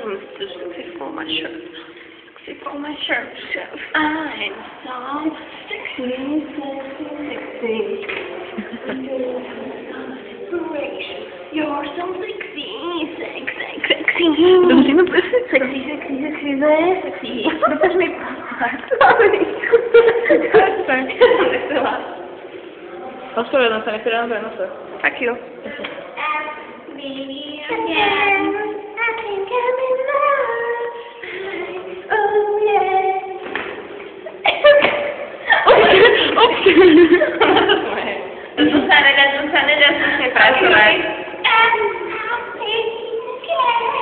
from sexy for my shirt. Sexy for my shirt. I'm so sexy, sexy, sexy. You're so sexy, sexy, sexy. Musimy sexy. Sexy, sexy, sexy, sexy. No też mi Otwórz na sobie, na pewno. Fuck you. Me again. I think I'm in love. Oh yeah. Zostanę nie pracować.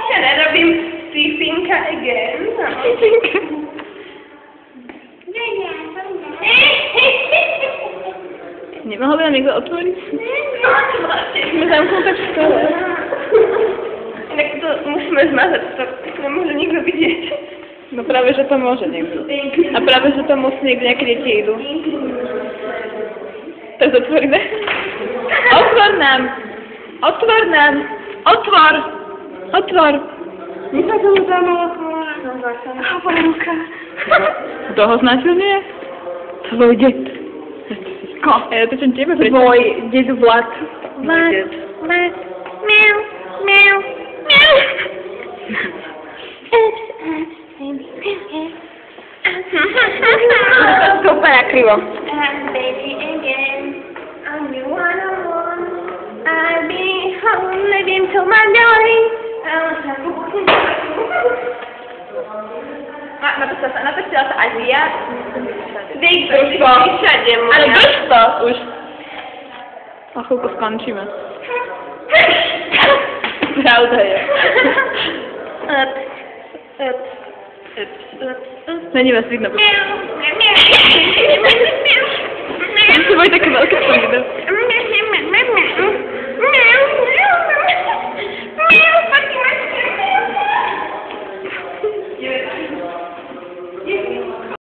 Teraz robimy Fifinka again. Nie mogę nam jego otworzyć? Musimy zamknąć szkołę. Jak to musimy zmazać, to nie może nikt go widzieć. No prawie, że to może niego. A prawie, że to mocno nigdy jak dzieci idą. To jest otwórne. Otwór nam! Otwór nam! Otwór! Otwór! Nie tak to za mało. Hawaruka. Toho znaczy nie? Tvoj děd. Ko? To jsem těme přečetl. Tvoj děd Vlad. Vlad. Vlad. Miau. Miau. Miau. To úplně krivo. And baby again. I'm your one-on-one. I'll be home living till my dying. Napisała to Azja. Wyjdź to. Ale weź to. Už. A chvilku skončíme. Pravda je. Není vás vidno.